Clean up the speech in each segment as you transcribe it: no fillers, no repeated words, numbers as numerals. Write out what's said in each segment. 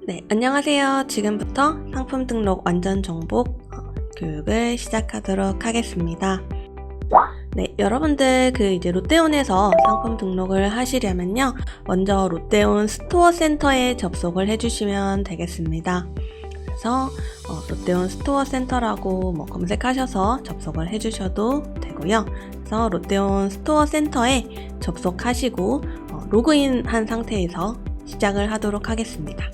네, 안녕하세요. 지금부터 상품 등록 완전 정복 교육을 시작하도록 하겠습니다. 네, 여러분들 이제 롯데온에서 상품 등록을 하시려면요, 먼저 롯데온 스토어 센터에 접속을 해주시면 되겠습니다. 그래서 롯데온 스토어 센터라고 검색하셔서 접속을 해주셔도 되고요. 그래서 롯데온 스토어 센터에 접속하시고 로그인한 상태에서 시작을 하도록 하겠습니다.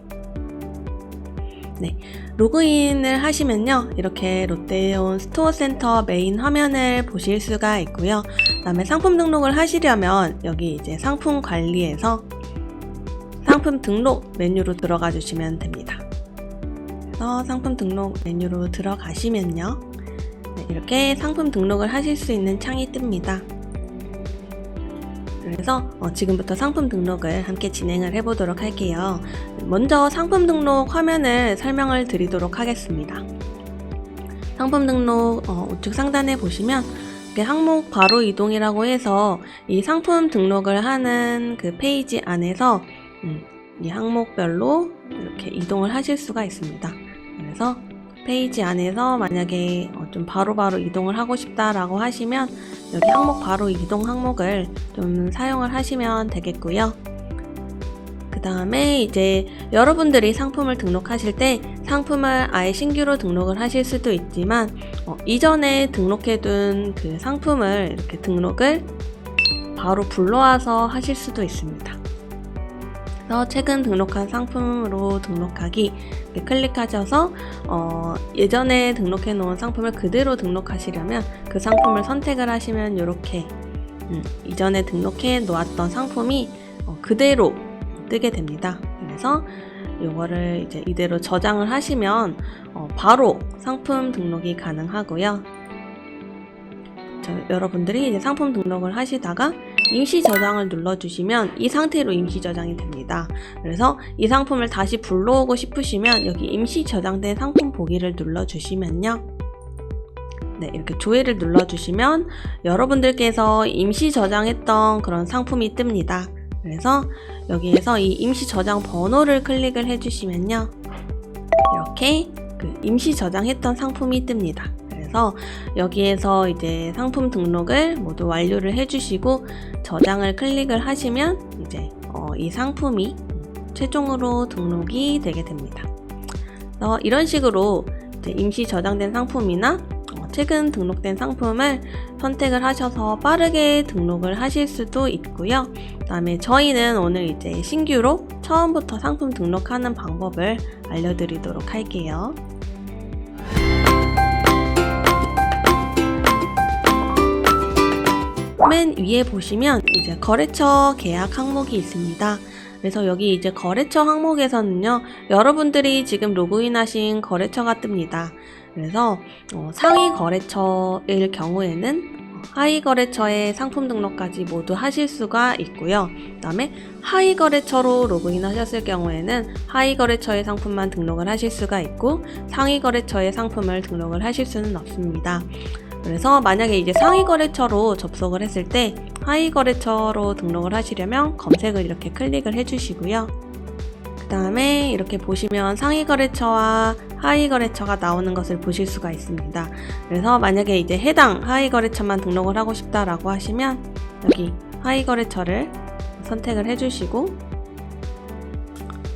네, 로그인을 하시면요, 이렇게 롯데온 스토어 센터 메인 화면을 보실 수가 있고요. 그 다음에 상품 등록을 하시려면 여기 이제 상품 관리에서 상품 등록 메뉴로 들어가 주시면 됩니다. 그래서 상품 등록 메뉴로 들어가시면요, 네, 이렇게 상품 등록을 하실 수 있는 창이 뜹니다. 그래서 지금부터 상품 등록을 함께 진행을 해보도록 할게요. 먼저 상품 등록 화면을 설명을 드리도록 하겠습니다. 상품 등록 우측 상단에 보시면 항목 바로 이동이라고 해서 이 상품 등록을 하는 그 페이지 안에서 이 항목별로 이렇게 이동을 하실 수가 있습니다. 그래서 페이지 안에서 만약에 좀 바로바로 이동을 하고 싶다라고 하시면 여기 항목 바로 이동 항목을 좀 사용을 하시면 되겠고요. 그 다음에 이제 여러분들이 상품을 등록하실 때 상품을 아예 신규로 등록을 하실 수도 있지만 이전에 등록해둔 그 상품을 이렇게 등록을 바로 불러와서 하실 수도 있습니다. 그래서 최근 등록한 상품으로 등록하기 클릭하셔서 예전에 등록해 놓은 상품을 그대로 등록하시려면 그 상품을 선택을 하시면 이렇게 이전에 등록해 놓았던 상품이 그대로 뜨게 됩니다. 그래서 이거를 이제 이대로 저장을 하시면 바로 상품 등록이 가능하고요. 여러분들이 이제 상품 등록을 하시다가 임시 저장을 눌러주시면 이 상태로 임시 저장이 됩니다. 그래서 이 상품을 다시 불러오고 싶으시면 여기 임시 저장된 상품 보기를 눌러주시면요, 네, 이렇게 조회를 눌러주시면 여러분들께서 임시 저장했던 그런 상품이 뜹니다. 그래서 여기에서 이 임시 저장 번호를 클릭을 해주시면요, 이렇게 임시 저장했던 상품이 뜹니다. 그래서 여기에서 이제 상품 등록을 모두 완료를 해주시고 저장을 클릭을 하시면 이제 이 상품이 최종으로 등록이 되게 됩니다. 그래서 이런 식으로 이제 임시 저장된 상품이나 최근 등록된 상품을 선택을 하셔서 빠르게 등록을 하실 수도 있고요. 그 다음에 저희는 오늘 이제 신규로 처음부터 상품 등록하는 방법을 알려드리도록 할게요. 맨 위에 보시면 이제 거래처 계약 항목이 있습니다. 그래서 여기 이제 거래처 항목에서는요, 여러분들이 지금 로그인하신 거래처가 뜹니다. 그래서 상위 거래처일 경우에는 하위 거래처의 상품 등록까지 모두 하실 수가 있고요. 그 다음에 하위 거래처로 로그인하셨을 경우에는 하위 거래처의 상품만 등록을 하실 수가 있고 상위 거래처의 상품을 등록을 하실 수는 없습니다. 그래서 만약에 이제 상위 거래처로 접속을 했을 때 하위 거래처로 등록을 하시려면 검색을 이렇게 클릭을 해주시고요. 그 다음에 이렇게 보시면 상위 거래처와 하위 거래처가 나오는 것을 보실 수가 있습니다. 그래서 만약에 이제 해당 하위 거래처만 등록을 하고 싶다라고 하시면 여기 하위 거래처를 선택을 해주시고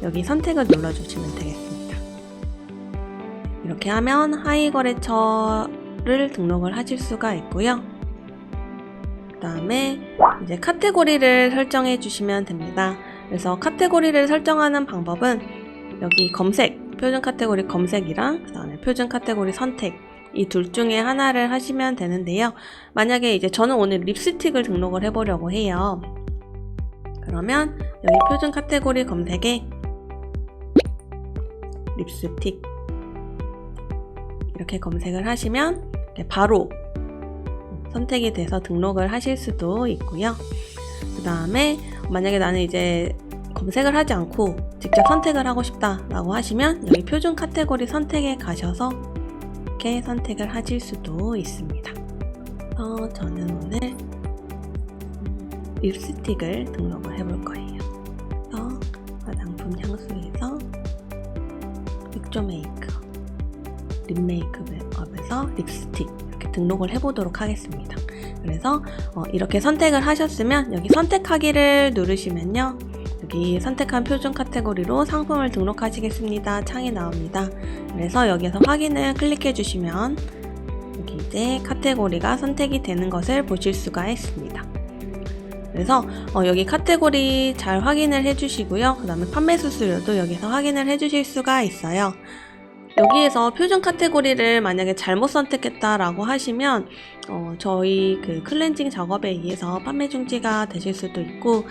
여기 선택을 눌러주시면 되겠습니다. 이렇게 하면 하위 거래처를 등록을 하실 수가 있고요. 그 다음에 이제 카테고리를 설정해 주시면 됩니다. 그래서 카테고리를 설정하는 방법은 여기 검색, 표준 카테고리 검색이랑 그 다음에 표준 카테고리 선택, 이 둘 중에 하나를 하시면 되는데요. 만약에 이제 저는 오늘 립스틱을 등록을 해보려고 해요. 그러면 여기 표준 카테고리 검색에 립스틱 이렇게 검색을 하시면 바로 선택이 돼서 등록을 하실 수도 있고요. 그 다음에 만약에 나는 이제 검색을 하지 않고 직접 선택을 하고 싶다 라고 하시면 여기 표준 카테고리 선택에 가셔서 이렇게 선택을 하실 수도 있습니다. 그래서 저는 오늘 립스틱을 등록을 해볼 거예요. 그래서 화장품 향수에서 촉조메이크, 립메이크업에서 립스틱 이렇게 등록을 해보도록 하겠습니다. 그래서 이렇게 선택을 하셨으면 여기 선택하기를 누르시면요, 여기 선택한 표준 카테고리로 상품을 등록하시겠습니다 창이 나옵니다. 그래서 여기서 확인을 클릭해 주시면 여기 이제 카테고리가 선택이 되는 것을 보실 수가 있습니다. 그래서 여기 카테고리 잘 확인을 해주시고요. 그 다음에 판매 수수료도 여기서 확인을 해주실 수가 있어요. 여기에서 표준 카테고리를 만약에 잘못 선택했다라고 하시면 저희 그 클렌징 작업에 의해서 판매 중지가 되실 수도 있고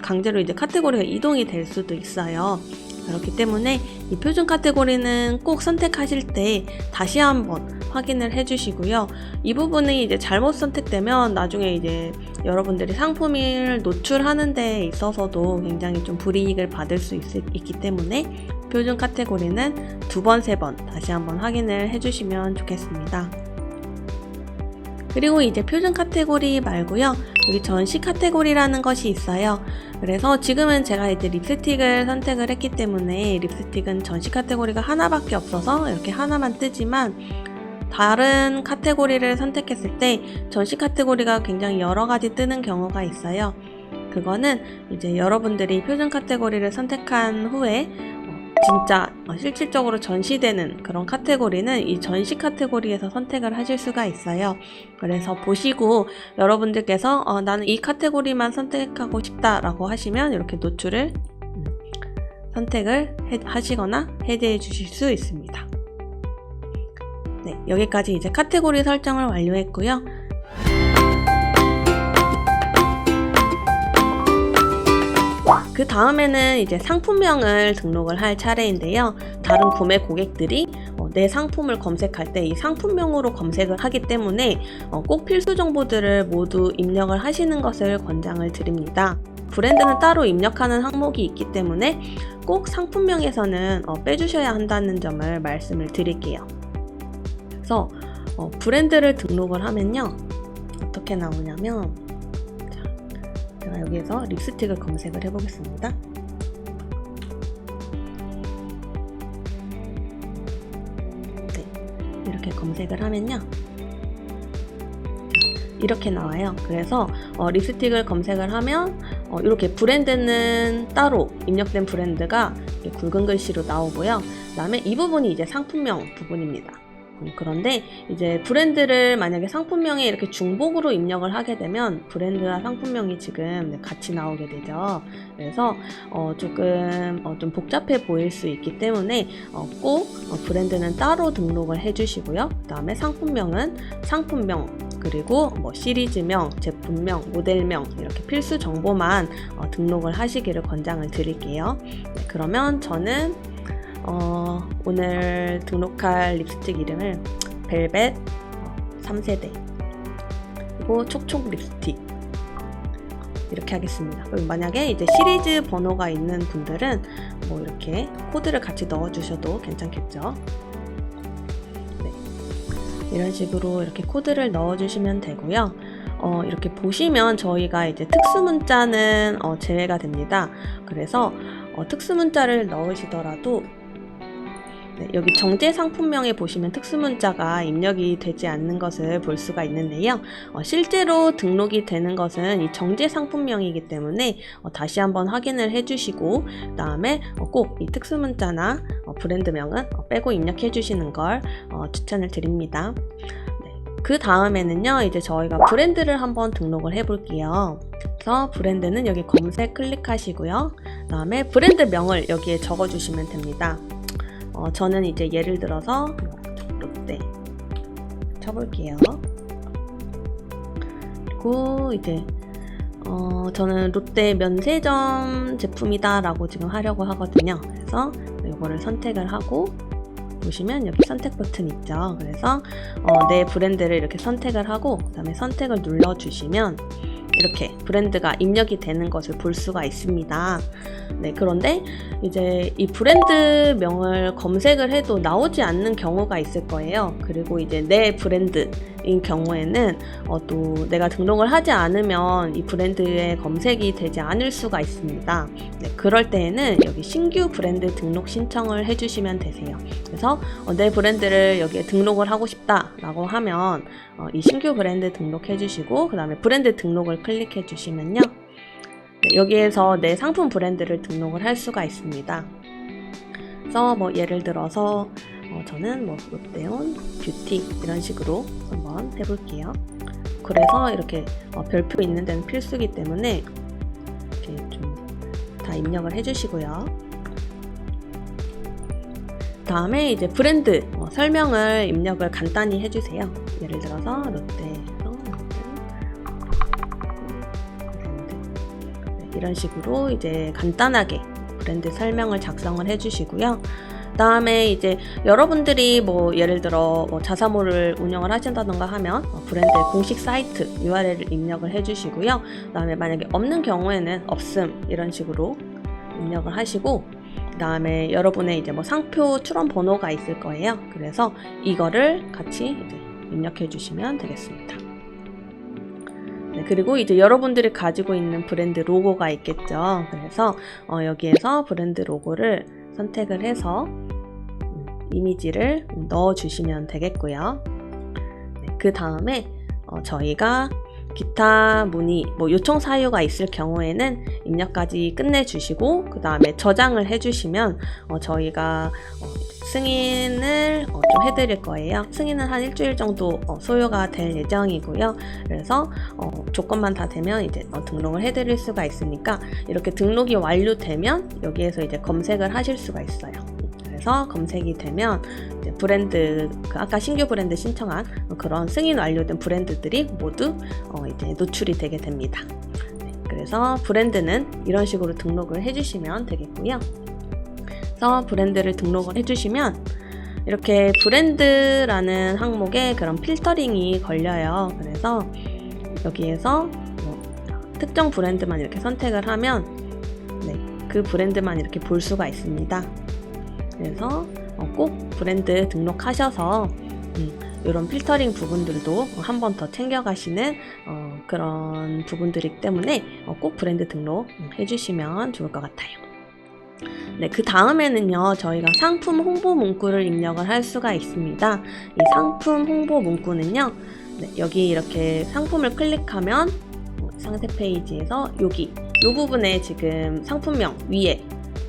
강제로 이제 카테고리가 이동이 될 수도 있어요. 그렇기 때문에 이 표준 카테고리는 꼭 선택하실 때 다시 한번 확인을 해주시고요. 이 부분이 이제 잘못 선택되면 나중에 이제 여러분들이 상품을 노출하는 데 있어서도 굉장히 좀 불이익을 받을 수 있기 때문에 표준 카테고리는 2번, 3번 다시 한번 확인을 해주시면 좋겠습니다. 그리고 이제 표준 카테고리 말고요, 여기 전시 카테고리라는 것이 있어요. 그래서 지금은 제가 이제 립스틱을 선택을 했기 때문에 립스틱은 전시 카테고리가 하나밖에 없어서 이렇게 하나만 뜨지만, 다른 카테고리를 선택했을 때 전시 카테고리가 굉장히 여러 가지 뜨는 경우가 있어요. 그거는 이제 여러분들이 표준 카테고리를 선택한 후에 진짜 실질적으로 전시되는 그런 카테고리는 이 전시 카테고리에서 선택을 하실 수가 있어요. 그래서 보시고 여러분들께서 나는 이 카테고리만 선택하고 싶다라고 하시면 이렇게 노출을 선택을 하시거나 해제해 주실 수 있습니다. 네, 여기까지 이제 카테고리 설정을 완료했고요. 그 다음에는 이제 상품명을 등록을 할 차례인데요. 다른 구매 고객들이 내 상품을 검색할 때 이 상품명으로 검색을 하기 때문에 꼭 필수 정보들을 모두 입력을 하시는 것을 권장을 드립니다. 브랜드는 따로 입력하는 항목이 있기 때문에 꼭 상품명에서는 빼주셔야 한다는 점을 말씀을 드릴게요. 그래서 브랜드를 등록을 하면요, 어떻게 나오냐면, 제가 여기에서 립스틱을 검색을 해보겠습니다. 네, 이렇게 검색을 하면요, 이렇게 나와요. 그래서 립스틱을 검색을 하면 이렇게 브랜드는 따로 입력된 브랜드가 굵은 글씨로 나오고요. 그 다음에 이 부분이 이제 상품명 부분입니다. 그런데 이제 브랜드를 만약에 상품명에 이렇게 중복으로 입력을 하게 되면 브랜드와 상품명이 지금 같이 나오게 되죠. 그래서 조금 좀 복잡해 보일 수 있기 때문에 꼭 브랜드는 따로 등록을 해주시고요. 그 다음에 상품명은 상품명, 그리고 뭐 시리즈명, 제품명, 모델명 이렇게 필수 정보만 등록을 하시기를 권장을 드릴게요. 네, 그러면 저는 오늘 등록할 립스틱 이름을 벨벳 3세대 그리고 촉촉 립스틱 이렇게 하겠습니다. 그리고 만약에 이제 시리즈 번호가 있는 분들은 뭐 이렇게 코드를 같이 넣어 주셔도 괜찮겠죠. 네, 이런 식으로 이렇게 코드를 넣어 주시면 되고요. 이렇게 보시면 저희가 이제 특수 문자는 제외가 됩니다. 그래서 특수 문자를 넣으시더라도 네, 여기 정제 상품명에 보시면 특수 문자가 입력이 되지 않는 것을 볼 수가 있는데요. 실제로 등록이 되는 것은 이 정제 상품명이기 때문에 다시 한번 확인을 해주시고, 그 다음에 꼭 이 특수 문자나 브랜드명은 빼고 입력해 주시는 걸 추천을 드립니다. 네, 그 다음에는요, 이제 저희가 브랜드를 한번 등록을 해 볼게요. 그래서 브랜드는 여기 검색 클릭하시고요. 그 다음에 브랜드명을 여기에 적어 주시면 됩니다. 저는 이제 예를 들어서 롯데 쳐볼게요. 그리고 이제 저는 롯데 면세점 제품이다 라고 지금 하려고 하거든요. 그래서 이거를 선택을 하고 보시면 여기 선택 버튼 있죠. 그래서 내 브랜드를 이렇게 선택을 하고 그 다음에 선택을 눌러주시면 이렇게 브랜드가 입력이 되는 것을 볼 수가 있습니다. 네, 그런데 이제 이 브랜드명을 검색을 해도 나오지 않는 경우가 있을 거예요. 그리고 이제 내 브랜드인 경우에는 또 내가 등록을 하지 않으면 이 브랜드에 검색이 되지 않을 수가 있습니다. 네, 그럴 때에는 여기 신규 브랜드 등록 신청을 해주시면 되세요. 그래서 내 브랜드를 여기에 등록을 하고 싶다라고 하면 이 신규 브랜드 등록해 주시고 그 다음에 브랜드 등록을 클릭해 주시면요, 네, 여기에서 내 상품 브랜드를 등록을 할 수가 있습니다. 그래서 뭐 예를 들어서 저는 뭐 롯데온 뷰티 이런 식으로 한번 해볼게요. 그래서 이렇게 별표 있는 데는 필수이기 때문에 이렇게 좀 다 입력을 해주시고요. 다음에 이제 브랜드 설명을 입력을 간단히 해주세요. 예를 들어서 롯데에서 브랜드, 네, 이런 식으로 이제 간단하게 브랜드 설명을 작성을 해주시고요. 다음에 이제 여러분들이 뭐 예를 들어 자사몰을 운영을 하신다던가 하면 브랜드의 공식 사이트 URL을 입력을 해주시고요. 다음에 만약에 없는 경우에는 없음 이런 식으로 입력을 하시고, 그 다음에 여러분의 이제 뭐 상표 출원 번호가 있을 거예요. 그래서 이거를 같이 이제 입력해 주시면 되겠습니다. 네, 그리고 이제 여러분들이 가지고 있는 브랜드 로고가 있겠죠. 그래서 여기에서 브랜드 로고를 선택을 해서 이미지를 넣어 주시면 되겠고요. 네, 그 다음에 저희가 기타 문의, 뭐 요청 사유가 있을 경우에는 입력까지 끝내주시고 그 다음에 저장을 해주시면 저희가 승인을 좀 해드릴 거예요. 승인은 한 일주일 정도 소요가 될 예정이고요. 그래서 조건만 다 되면 이제 등록을 해드릴 수가 있으니까 이렇게 등록이 완료되면 여기에서 이제 검색을 하실 수가 있어요. 그래서 검색이 되면 이제 브랜드, 아까 신규 브랜드 신청한 그런 승인 완료된 브랜드들이 모두 이제 노출이 되게 됩니다. 네, 그래서 브랜드는 이런 식으로 등록을 해주시면 되겠고요. 그래서 브랜드를 등록을 해주시면 이렇게 브랜드라는 항목에 그런 필터링이 걸려요. 그래서 여기에서 특정 브랜드만 이렇게 선택을 하면 네, 그 브랜드만 이렇게 볼 수가 있습니다. 그래서 꼭 브랜드 등록하셔서 이런 필터링 부분들도 한 번 더 챙겨가시는 그런 부분들이기 때문에 꼭 브랜드 등록 해주시면 좋을 것 같아요. 네, 그 다음에는요, 저희가 상품 홍보 문구를 입력을 할 수가 있습니다. 이 상품 홍보 문구는요, 네, 여기 이렇게 상품을 클릭하면 상세 페이지에서 여기 이 부분에 지금 상품명 위에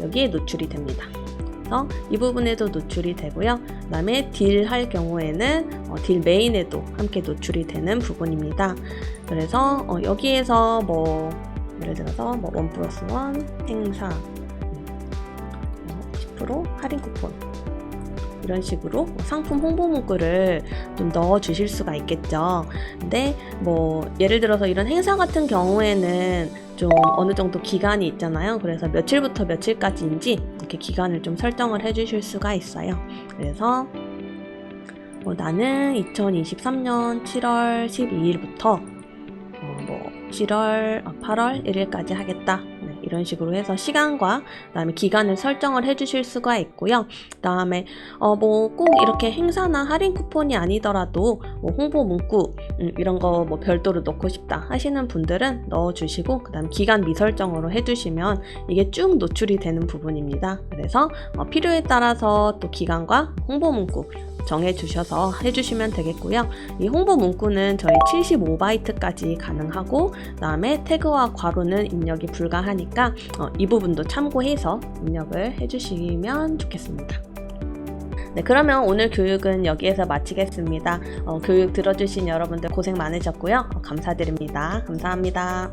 여기에 노출이 됩니다. 그래서 이 부분에도 노출이 되고요. 그 다음에 딜 할 경우에는 딜 메인에도 함께 노출이 되는 부분입니다. 그래서 여기에서 뭐 예를 들어서 뭐 1+1 행사 10% 할인 쿠폰 이런 식으로 상품 홍보 문구를 좀 넣어 주실 수가 있겠죠. 근데 뭐 예를 들어서 이런 행사 같은 경우에는 좀 어느 정도 기간이 있잖아요. 그래서 며칠부터 며칠까지인지 이렇게 기간을 좀 설정을 해 주실 수가 있어요. 그래서 나는 2023년 7월 12일부터 8월 1일까지 하겠다. 네, 이런 식으로 해서 시간과 그다음에 기간을 설정을 해주실 수가 있고요. 그다음에 뭐 꼭 이렇게 행사나 할인 쿠폰이 아니더라도 뭐 홍보 문구 이런 거 뭐 별도로 넣고 싶다 하시는 분들은 넣어주시고 그다음 기간 미설정으로 해주시면 이게 쭉 노출이 되는 부분입니다. 그래서 필요에 따라서 또 기간과 홍보 문구 정해주셔서 해주시면 되겠고요. 이 홍보 문구는 저희 75바이트까지 가능하고 그 다음에 태그와 괄호는 입력이 불가하니까 이 부분도 참고해서 입력을 해주시면 좋겠습니다. 네, 그러면 오늘 교육은 여기에서 마치겠습니다. 교육 들어주신 여러분들 고생 많으셨고요. 감사드립니다. 감사합니다.